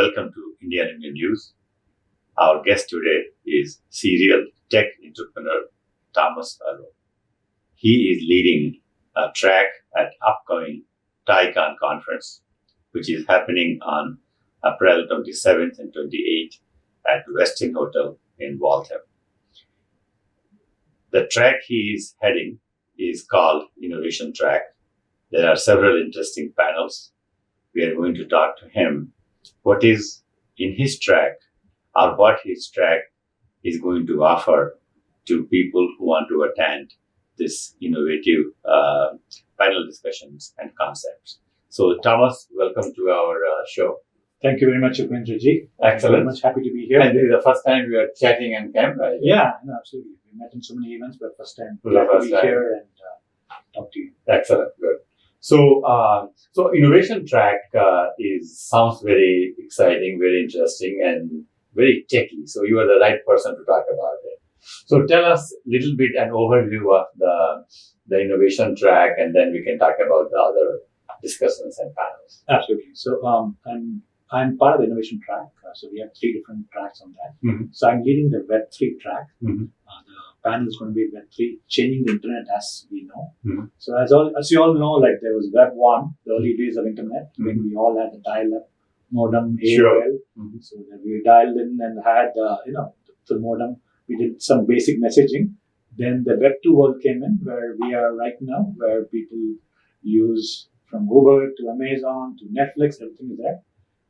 Welcome to Indian News. Our guest today is serial tech entrepreneur Thomas Arul. He is leading a track at upcoming TiECON conference, which is happening on April 27th and 28th at Westin Hotel in Waltham. The track he is heading is called Innovation Track. There are several interesting panels. We are going to talk to him what is in his track or what his track is going to offer to people who want to attend this innovative panel discussions and concepts. So, Thomas, welcome to our show. Thank you very much, Upendraji. Excellent. Very much happy to be here. And this is the first time we are chatting on camera. Yeah, no, absolutely. We met in so many events, but first time The glad to first be time. here and talk to you. Excellent, good. So innovation track sounds very exciting, very interesting, and very techy. So you are the right person to talk about it. So tell us a little bit an overview of the innovation track, and then we can talk about the other discussions and panels. Absolutely. So I'm part of the innovation track. So we have 3 different tracks on that. Mm-hmm. So I'm leading the Web3 track. Mm-hmm. The panel is going to be Web3, changing the internet as we know. Mm-hmm. So as you all know, like there was Web 1, the early days of internet, when we all had the dial-up modem, AOL. Sure. Mm-hmm. So then we dialed in and had, the modem. We did some basic messaging. Then the Web 2 world came in, where we are right now, where people use from Uber to Amazon to Netflix, everything is there.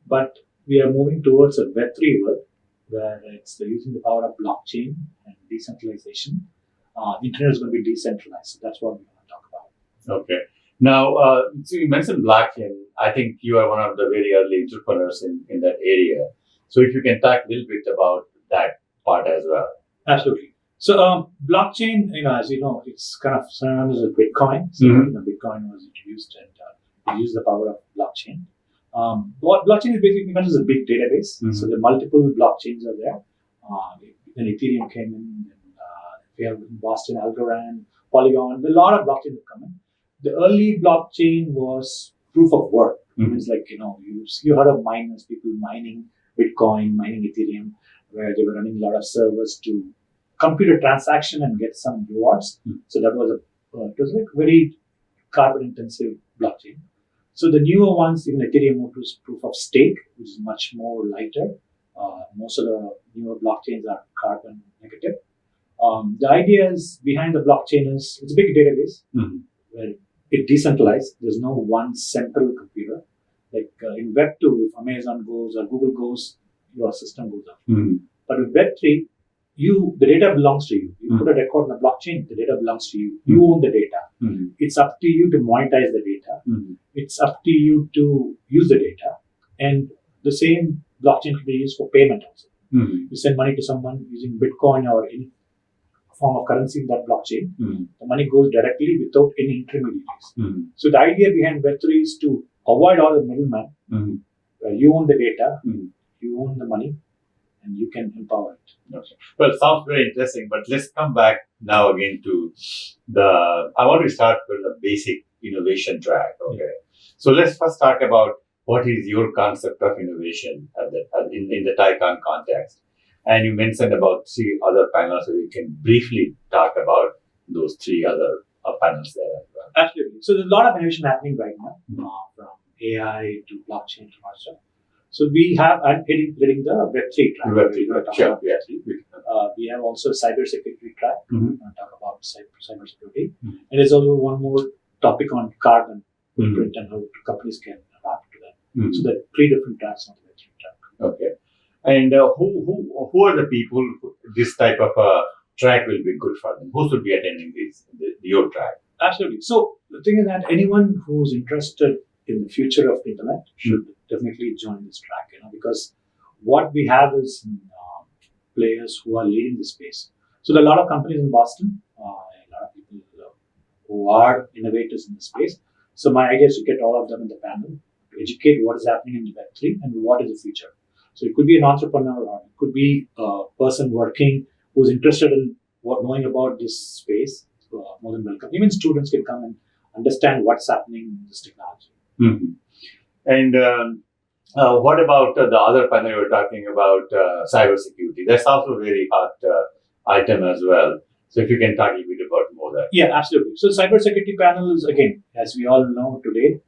But we are moving towards a Web 3 world, where it's using the power of blockchain and decentralization. The internet is going to be decentralized. So that's what we want to talk about. Okay. Now, so you mentioned blockchain. I think you are one of the very early entrepreneurs in that area. So if you can talk a little bit about that part as well. Absolutely. So blockchain, as you know, it's kind of synonymous with Bitcoin. So Bitcoin was introduced and we use the power of blockchain. What blockchain is basically is a big database. Mm-hmm. So the multiple blockchains are there. Then Ethereum came in. We have Boston, Algorand, Polygon. A lot of blockchains have come in. The early blockchain was proof of work. Mm-hmm. It's like, you heard of miners, people mining Bitcoin, mining Ethereum, where they were running a lot of servers to compute a transaction and get some rewards. Mm-hmm. So that was it was like very carbon intensive blockchain. So the newer ones, even Ethereum moved to proof of stake, which is much more lighter. Most of the newer blockchains are carbon negative. The idea is behind the blockchain is it's a big database where it decentralized. There's no one central computer. Like in Web 2, if Amazon goes or Google goes, your system goes up. Mm-hmm. But with Web 3, the data belongs to you. You put a record on the blockchain, the data belongs to you. You own the data. Mm-hmm. It's up to you to monetize the data. Mm-hmm. It's up to you to use the data. And the same blockchain can be used for payment also. Mm-hmm. You send money to someone using Bitcoin or any form of currency in that blockchain. Mm-hmm. The money goes directly without any intermediaries. Mm-hmm. So the idea behind Web3 is to avoid all the middlemen. Mm-hmm. Where you own the data, Mm-hmm. you own the money, and you can empower it. Okay. Well, it sounds very interesting, but let's come back now again to I want to start with the basic innovation track. Okay. So let's first talk about what is your concept of innovation in the TiECON context. And you mentioned about 3 other panels, so we can briefly talk about those 3 other panels there as well. Absolutely. So there's a lot of innovation happening right now, from AI to blockchain to all stuff. So I'm leading the Web3 track. Web3, sure, yeah. We have also cybersecurity track. Mm-hmm. We're going to talk about cybersecurity. Mm-hmm. And there's also one more topic on carbon footprint and how companies can adapt to that. Mm-hmm. So there are 3 different tracks on the Web3 track. Okay. And who are the people this type of track will be good for them? Who should be attending your track? Absolutely. So the thing is that anyone who's interested in the future of the internet should definitely join this track, because what we have is players who are leading the space. So there are a lot of companies in Boston, a lot of people who are innovators in the space. So my idea is to get all of them in the panel to educate what is happening in Web3 and what is the future. So it could be an entrepreneur or it could be a person working who's interested in knowing about this space. More than welcome. Even students can come and understand what's happening in this technology. Mm-hmm. And What about the other panel you were talking about, cybersecurity? That's also a very hot item as well. So if you can talk a bit about more that. Yeah, absolutely. So cybersecurity panels, again, as we all know today,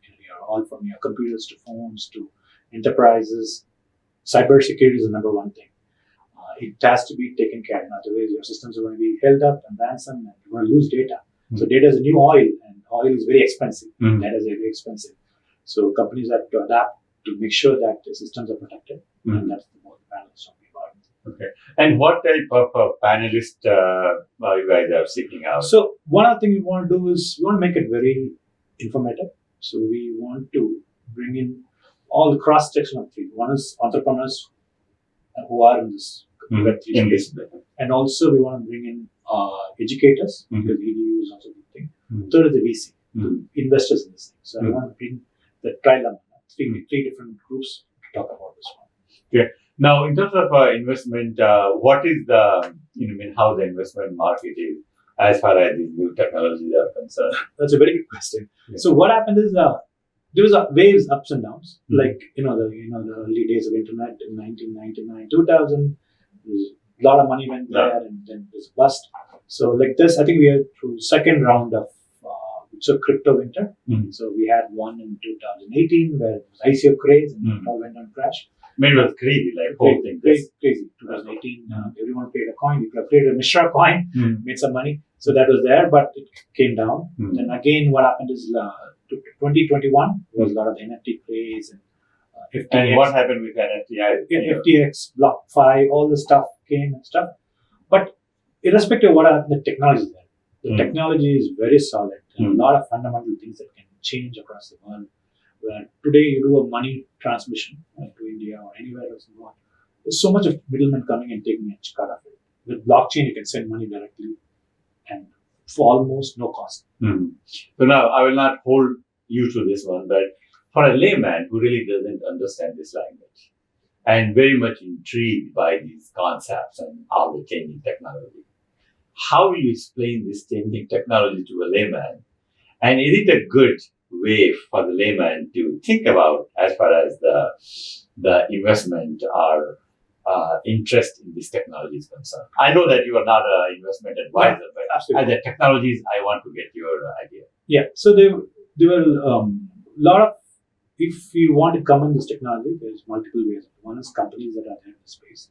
we are all from your computers to phones to enterprises. Cybersecurity is the number one thing. It has to be taken care of. Otherwise, your systems are going to be held up and ransomed, and you're going to lose data. So data is a new oil, and oil is very expensive. Data is very expensive. So companies have to adapt to make sure that the systems are protected, and that's what the panel is talking about. Okay. And what type of panelist you guys are seeking out? So one of the things we want to do is we want to make it very informative. So we want to bring in all the cross section of three. One is entrepreneurs who are in this Web3 space, and also we want to bring in educators because EDU is also a good thing. Third is the VC, investors in this thing. So I want to bring the trilemma, three different groups to talk about this one. Okay. Now, in terms of investment, what is the how the investment market is as far as these new technologies are concerned? That's a very good question. Yeah. So what happened is there was waves, ups and downs. Like the early days of internet in 1999, 2000. A lot of money went there, and then it was bust. So like this, I think we are through second round of crypto winter. So we had one in 2018 where it was ICO craze and it all went on crash. It was crazy, like whole thing. Crazy. 2018, everyone paid a coin. You could have played a Mishra coin, made some money. So that was there, but it came down. Then again, what happened is 2021 was a lot of NFT craze and FTX. And what happened with NFT? FTX, BlockFi, all the stuff came and stuff. But irrespective of what happened, the technology is there. The technology is very solid. There are a lot of fundamental things that can change across the world. Where today you do a money transmission to India or anywhere else in the world, there's so much of middlemen coming and taking a cut of it. With blockchain, you can send money directly and for almost no cost. So now I will not hold you to this one, but for a layman who really doesn't understand this language and very much intrigued by these concepts and all the changing technology, how will you explain this changing technology to a layman? And is it a good way for the layman to think about as far as the investment or interest in this technology is concerned? I know that you are not an investment advisor, but absolutely. As a technologies, I want to get your idea. Yeah, so there were a lot of, if you want to come in this technology, there's multiple ways. One is companies that are there in the space.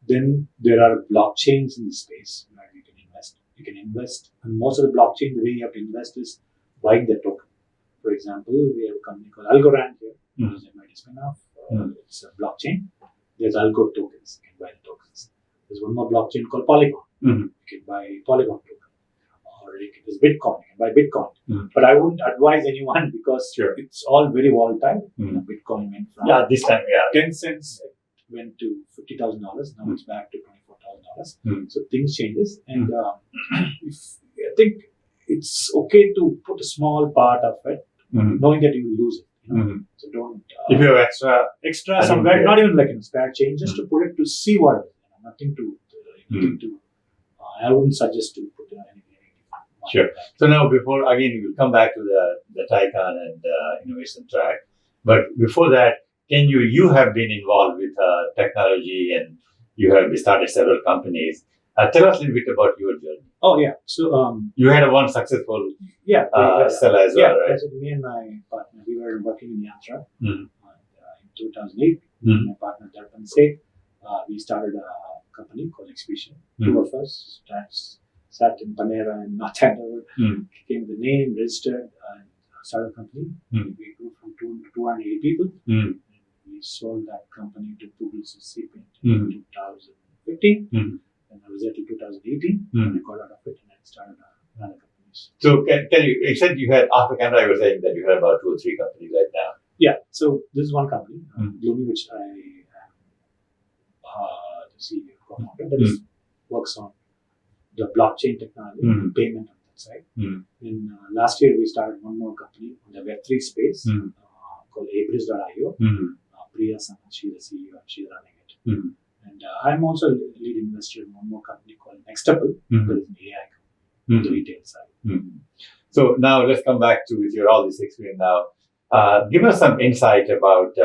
Then there are blockchains in the space where you can invest. You can invest, and most of the blockchain, the way you have to invest is buying the token. For example, we have a company called Algorand here, which is a MIT spin-off. It's a blockchain. There's Algo tokens. You can buy the tokens. There's one more blockchain called Polygon. You can buy Polygon token. Or there's Bitcoin. You can buy Bitcoin. But I wouldn't advise anyone because it's all very volatile. Bitcoin went from this time, 10 cents went to $50,000. Now it's back to $24,000. So things changes. And I think it's okay to put a small part of it, knowing that you will lose it. So don't. If you have extra somewhere, not even like in spare change, just to put it to see what it is. Nothing to. I wouldn't suggest to put anything. Sure. So now, before again, we will come back to the TiECON and innovation track. But before that, you have been involved with technology and you have started several companies. Tell us a little bit about your journey. Oh yeah, so you had one successful sell as well, right? So me and my partner, we were working in Yatra in 2008. My partner Darpan Seth, we started a company called Expedition. Two of us sat in Panera and North Andover, came with the name, registered, and started a company. We grew from 2 to 280 people. And we sold that company to Google Recipient in 2015. And I was there till 2018, and I got out of it and I started another companies. So can you said you had, after Canada, you were saying that you had about 2 or 3 companies right now. Yeah, so this is one company, Gloomy, which I am the CEO co-founder, that works on the blockchain technology, the payment on that side. And last year we started one more company on the Web3 space called Abris.io. Priya Saman, she's the CEO and she's running it. And I'm also a lead investor in one more company called Nextable, that is an AI company on the retail side. So now let's come back to with your all this experience now. Give us some insight about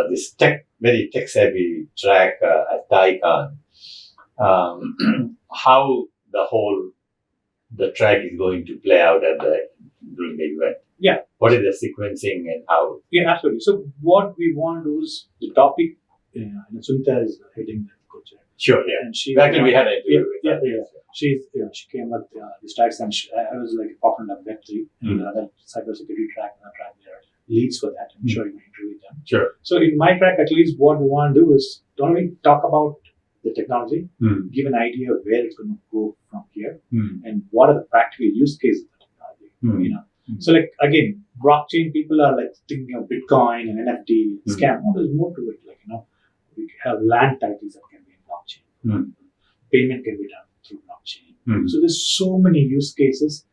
this very tech savvy track at TiECON. How the track is going to play out during the event. Yeah. What is the sequencing and how? Yeah, absolutely. So what we want to do is the topic. And Sunita is heading the culture. Sure. Yeah. And she Actually, we had an interview with her. Yeah. She came with the tracks, and I was like a proponent of Web3 and other cybersecurity track, and track their leads for that. I'm sure you may interview them. Sure. So in my track, at least what we want to do is not only talk about the technology, give an idea of where it's going to go from here, and what are the practical use cases of the technology. So like again, blockchain people are like thinking of Bitcoin and NFT scam. Oh, there's more to it. Like we have land titles that can be in blockchain. Payment can be done through blockchain. So there's so many use cases.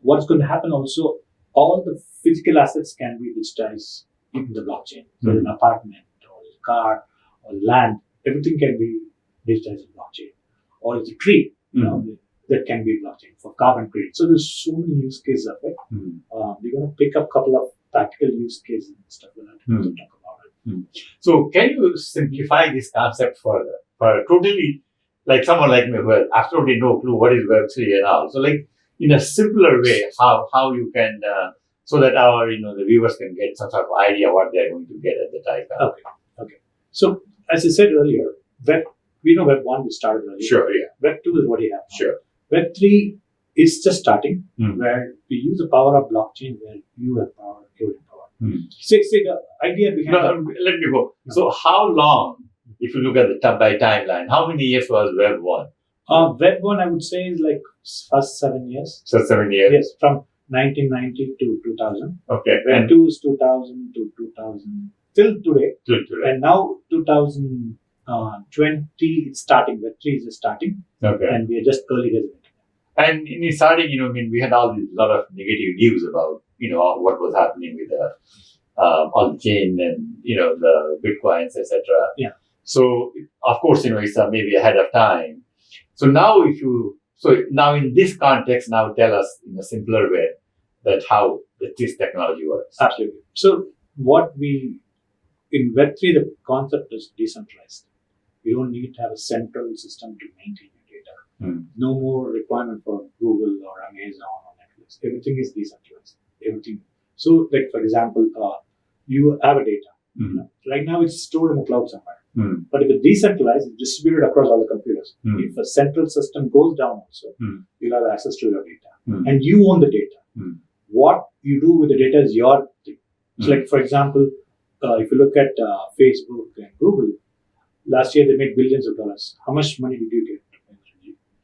What's going to happen also? All the physical assets can be digitized in the blockchain. So an apartment or a car or land, everything can be digitized in blockchain. Or it's a tree, that can be blockchain for carbon credit. So there's so many use cases of it. We're going to pick up a couple of practical use cases and stuff like that to talk about it. So can you simplify this concept further? For totally, like someone like me who has absolutely no clue what is Web3 and all. So like in a simpler way, how you can, so that our, the viewers can get some sort of idea what they're going to get at the time. Okay. So as I said earlier, we know Web 1 we started earlier. Sure, yeah. Web 2 is what you have now. Sure. Web 3 is just starting, where we use the power of blockchain, where you have power, you have power. Say the idea behind let me go. So how long, if you look at the timeline, how many years was Web 1? Web 1, I would say, is like first 7 years. So 7 years? Yes, from 1990 to 2000. Okay. Web 2 is 2000 to 2000, till today. And now 2020, it's starting. Web 3 is just starting. Okay. And we are just early days. And in starting, we had a lot of negative news about, what was happening with the on-chain and, the Bitcoins, etc. Yeah. So, of course, it's maybe ahead of time. So now now in this context, now tell us in a simpler way that how this technology works. Absolutely. So in Web3, the concept is decentralized. You don't need to have a central system to maintain your data. No more requirement for Google or Amazon or Netflix. Everything is decentralized. Everything. So, like for example, you have a data. Right now, it's stored in the cloud somewhere. But if it's decentralized, it's distributed across all the computers. If a central system goes down also, you'll have access to your data. And you own the data. What you do with the data is your thing. So like, for example, if you look at Facebook and Google, last year they made billions of dollars. How much money did you get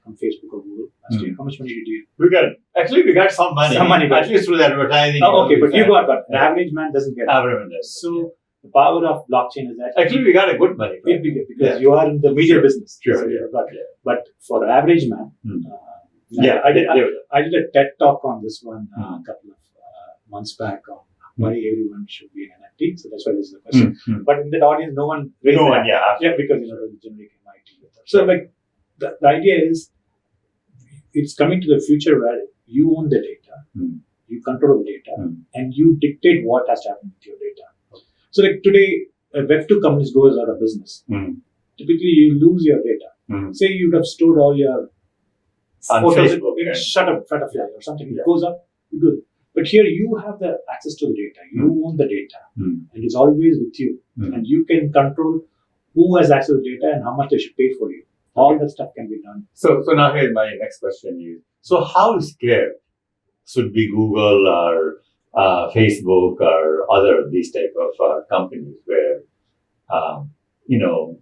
from Facebook or Google last year? How much money did you get? We got some money. Some money. At least through the advertising. Oh, okay, but you got, the average man doesn't get it. So the power of blockchain is that actually we got a good money. Because you are in the media business. Sure. So but for average man, I did a TED talk on this one a couple of months back on why everyone should be an NFT. So that's why this is the question. But in that audience, no one raised because it was generic MIT. So like the idea is it's coming to the future where you own the data, you control the data, and you dictate what has to happen with your data. So like today, Web2 companies goes out of business. Typically, you lose your data. Say you would have stored all your photos in Shutterfly or something. It goes up, you do it. But here you have the access to the data. You own the data, and it's always with you. And you can control who has access to the data and how much they should pay for you. All that stuff can be done. So now here's my next question is, so how scared should be Google or Facebook or other these type of companies where, do you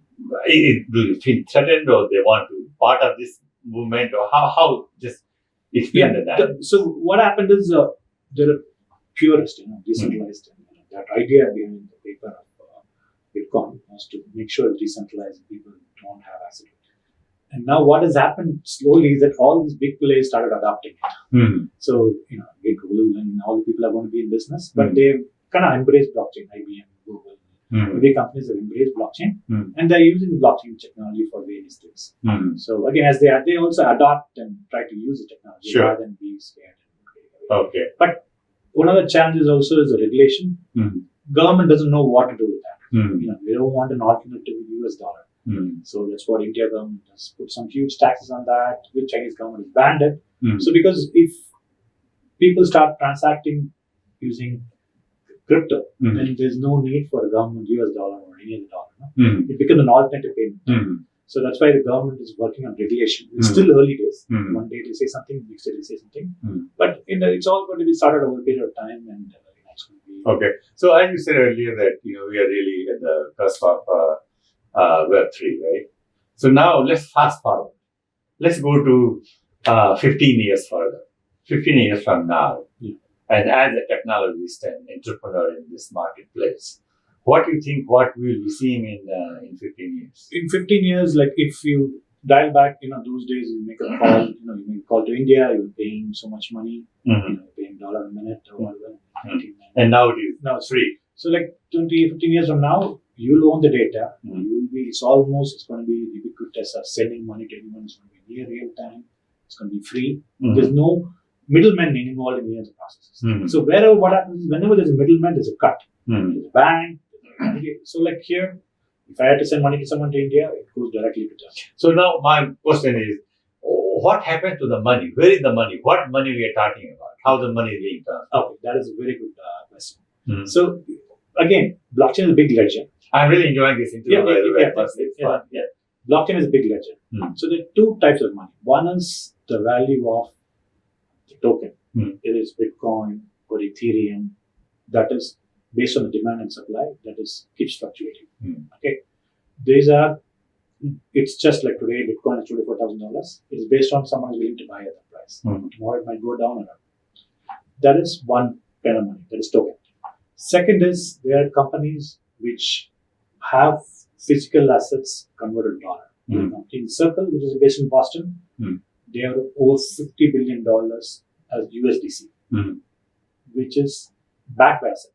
feel threatened or they want to be part of this movement or how just explain that? So what happened is there are purists, decentralized. That idea behind the paper of Bitcoin was to make sure decentralized people don't have access to it. And now what has happened slowly is that all these big players started adopting it. So, Google and all the people are going to be in business, but they've kind of embraced blockchain. IBM, Google, big companies have embraced blockchain, and they're using the blockchain technology for various things. So again, as they also adopt and try to use the technology rather than being scared. Okay. But one of the challenges also is the regulation. Government doesn't know what to do with that. They don't want an alternative to the US dollar. So that's what India government has put some huge taxes on that. The Chinese government has banned it. So because if people start transacting using crypto, then there's no need for a government US dollar or any other dollar. No? It becomes an alternative payment. So that's why the government is working on regulation. It's still early days. One day they say something, next day they say something. But it's all going to be started over a period of time, and it's going to be okay. So as you said earlier that we are really at the cusp of Web3, right? So now let's fast forward. Let's go to 15 years further. 15 years from now, and as a technologist and entrepreneur in this marketplace, what do you think? What we'll be seeing in 15 years? In 15 years, like if you dial back, those days you make a call, you make a call to India, you're paying so much money, paying $1 a minute or whatever. And now it's free. So like 15 years from now, you'll own the data. It's going to be ubiquitous of sending money to anyone. It's going to be near real time. It's going to be free. There's no middlemen involved in any of the processes. So what happens is whenever there's a middleman, there's a cut. There's a bank. So like here, if I had to send money to someone to India, it goes directly to them. So now my question is, what happened to the money? Where is the money? What money we are talking about? How the money is being done? Okay, that is a very good question. So again, blockchain is a big ledger. I'm really enjoying this interview. Blockchain is a big ledger. So there are two types of money. One is the value of the token. It is Bitcoin or Ethereum. That is based on the demand and supply. That is keeps fluctuating. Okay, it's just like today, Bitcoin is $24,000. It's based on someone is willing to buy at that price. Tomorrow it might go down or up. That is one kind of money. That is token. Second is there are companies which have physical assets converted to dollar. In Circle, which is based in Boston, they have over $50 billion as USDC, which is backed by asset.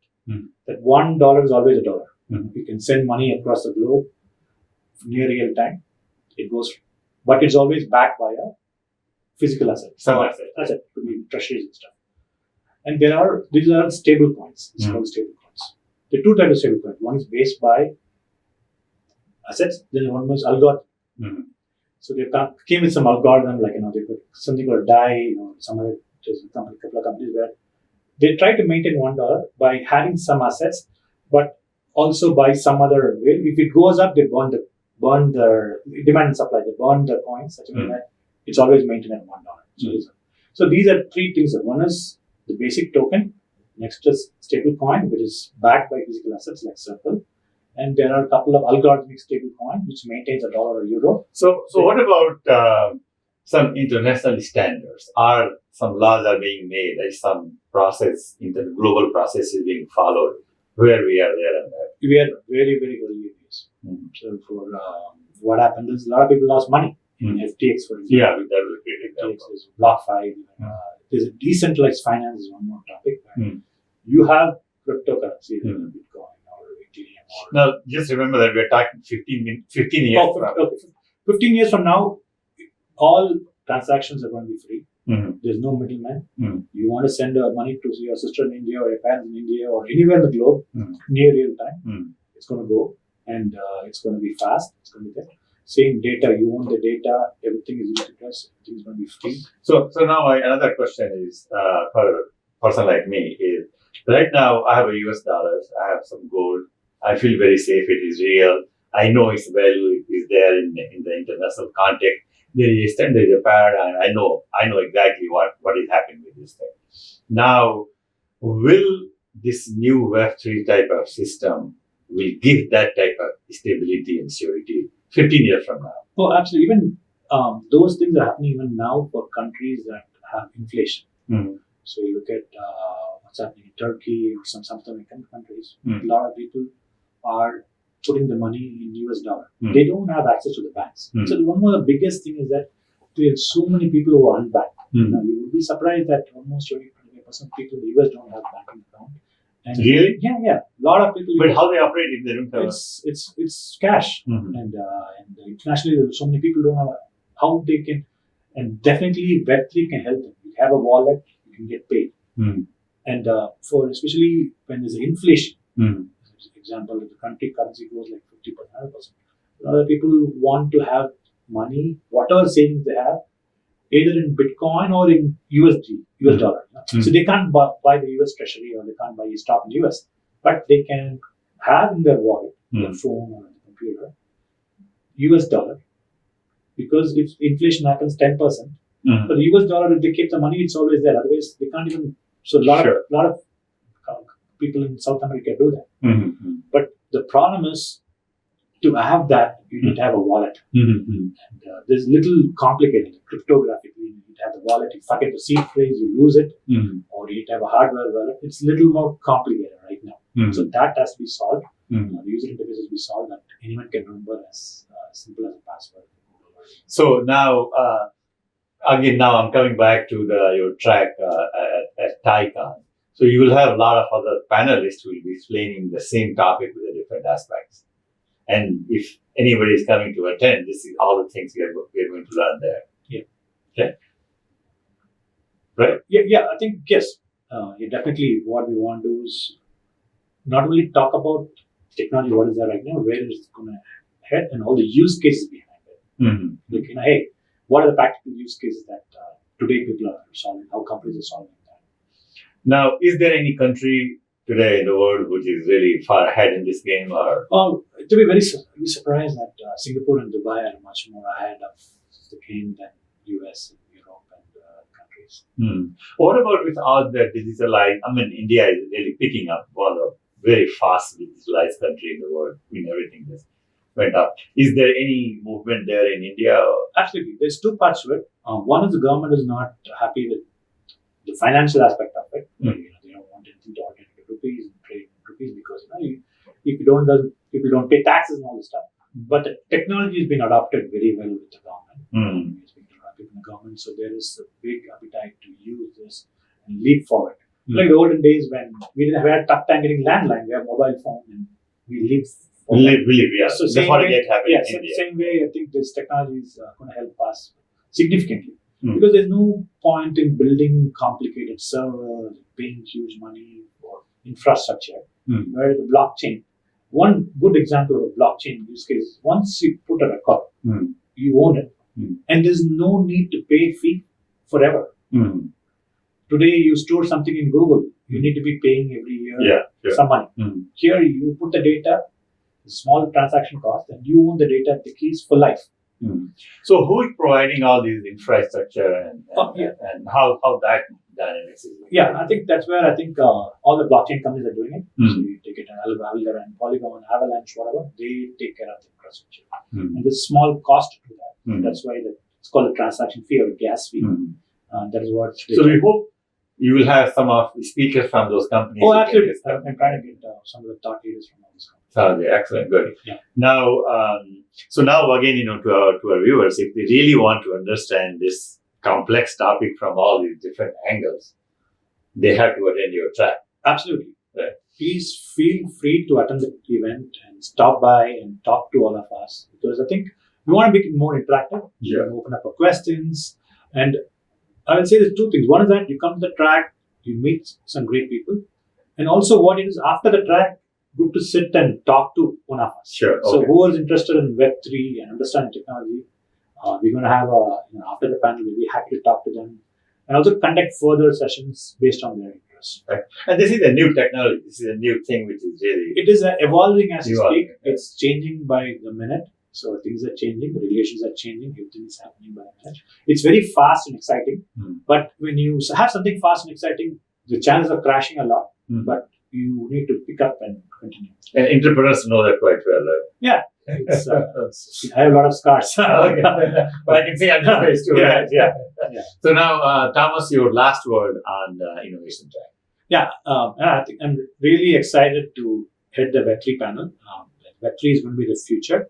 That $1 is always a dollar. You can send money across the globe near real time. It goes, but it's always backed by a physical asset. Some asset. Asset could be treasuries and stuff. And these are stable coins. It's called stable coins. There are two types of stable coins. One is based by assets. Then one is algorithm. So they came with some algorithm, like they put something called DAI. Some other couple of companies where they try to maintain $1 by having some assets, but also by some other way. If it goes up, they burn the demand and supply. They burn the coins such a way that it's always maintained at $1. So these are three things. One is the basic token. Next is stable coin, which is backed by physical assets like Circle. And there are a couple of algorithmic stable coins which maintains $1 or euro. So what about some international standards? Are some laws are being made? Like some process, the global process is being followed? Where we are there and that? We are very, very early days. So for what happened is a lot of people lost money in FTX, for example. Yeah, that was a great example. FTX is BlockFi. There's a decentralized finance is one more topic. You have cryptocurrencies, Bitcoin or Ethereum. Now, just remember that we're talking 15 years from. 15 years from now, all transactions are going to be free. There's no middleman. You want to send money to your sister in India or your parents in India or anywhere in the globe near real time. It's going to go and it's going to be fast. It's going to be there. Same data, you own the data. Everything is ubiquitous. Everything is going to be free. So now another question is for a person like me is right now I have a US dollars. I have some gold. I feel very safe. It is real. I know its value is there in the international context. There is a paradigm. I know exactly what is happening with this thing. Now, will this new Web3 type of system will give that type of stability and security 15 years from now? Oh, absolutely. Even those things are happening even now for countries that have inflation. So you look at what's happening in Turkey or some South American countries. A lot of people are putting the money in US dollar. They don't have access to the banks. So one of the biggest thing is that there are so many people who are unbanked. You would be surprised that almost 25% of people in the US don't have banking account. And really? Yeah. A lot of people. But how they operate if they don't have? It's cash. And internationally, there are so many people who don't have how they can. And definitely Web3 can help them. You have a wallet, you can get paid. And for especially when there's inflation, Mm. for example, if the country currency goes like 50%, 100%, other people want to have money, whatever savings they have, either in Bitcoin or in USD, US dollar. So they can't buy the US Treasury or they can't buy a stock in US, but they can have in their wallet, their phone or their computer, US dollar, because if inflation happens 10%, but the US dollar, if they keep the money, it's always there. Otherwise, they can't even. So a lot of people in South America do that. But the problem is to have that, you need to have a wallet. And there's little complicated cryptographically. You need to have the wallet. You forget the seed phrase, you lose it, or you need to have a hardware wallet. It's a little more complicated right now. So that has to be solved. The user interface has to be solved that anyone can remember as simple as a password. So now, again, now I'm coming back to your track at TiECON. So you will have a lot of other panelists who will be explaining the same topic with the different aspects. And if anybody is coming to attend, this is all the things we are going to learn there. Yeah. Okay. Right? Yeah, I think, yes. Definitely what we want to do is not only talk about technology, what is there right now, where it's going to head, and all the use cases behind it. Like, hey, what are the practical use cases that today people are solving, how companies are solving that? Now, is there any country today in the world which is really far ahead in this game? Or to be very surprised that Singapore and Dubai are much more ahead of the game than US and Europe and countries. What about with all the digitalized? I mean, India is really picking up, one of the very fast digitalized country in the world. I mean, everything just went up. Is there any movement there in India? Absolutely. There's two parts to it. One is the government is not happy with the financial aspect of it. They don't want anything to alternate rupees and trade in rupees because if you don't pay taxes and all this stuff. But the technology has been adopted very well with the government. It's been adopted in the government, so there is a big appetite to use this and leap forward. Like the olden days when we had a tough time getting landline, we have mobile phone and we live. Yeah. So that's what it happened in India. Same way, I think this technology is going to help us significantly. Because there's no point in building complicated servers, paying huge money for infrastructure. Where the blockchain, one good example of a blockchain use case is once you put a record, you own it. And there's no need to pay a fee forever. Today, you store something in Google, you need to be paying every year some money. Here, you put the data, small transaction cost, and you own the data, the keys for life. So who is providing all these infrastructure and how that dynamics is? Yeah, I think that's where all the blockchain companies are doing it. So you take it an Algorand, Polygon, Avalanche, whatever, they take care of the infrastructure. And there's small cost to that. That's why it's called a transaction fee or a gas fee. That is what. So we hope you will have some of the speakers from those companies. Oh, absolutely. I'm trying to get some of the thought leaders from all these companies. Excellent, good. Yeah. Now, so now again, to our viewers, if they really want to understand this complex topic from all these different angles, they have to attend your track. Absolutely. Right. Please feel free to attend the event and stop by and talk to all of us, because I think we want to make it more interactive. We want to open up for questions. And I will say there's two things. One is that you come to the track, you meet some great people. And also what it is after the track, good to sit and talk to one of us. Sure. So who is interested in Web3 and understand technology, we're going to have after the panel, we'll be happy to talk to them and also conduct further sessions based on their interest. Right. And this is a new technology. This is a new thing which is really... It is evolving as we speak. It's changing by the minute. So things are changing, the regulations are changing, everything is happening by the minute. It's very fast and exciting. But when you have something fast and exciting, the chances of crashing a lot. But you need to pick up and continue. And entrepreneurs know that quite well, right? Yeah. I have a lot of scars. Okay. But I can see on your face too. Yeah. So now, Thomas, your last word on the innovation track. Yeah. I think I'm really excited to head the Web3 panel. Web3 is going to be the future.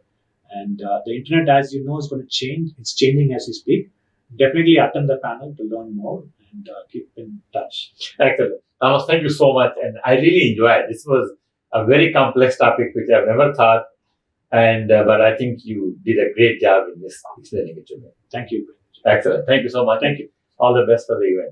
And the internet, as you know, is going to change. It's changing as we speak. Definitely attend the panel to learn more and keep in touch. Excellent. Thomas, thank you so much. And I really enjoyed it. This was a very complex topic which I've never thought. And but I think you did a great job in this explaining it to me. Thank you. Excellent. Thank you so much. Thank you. All the best for the event.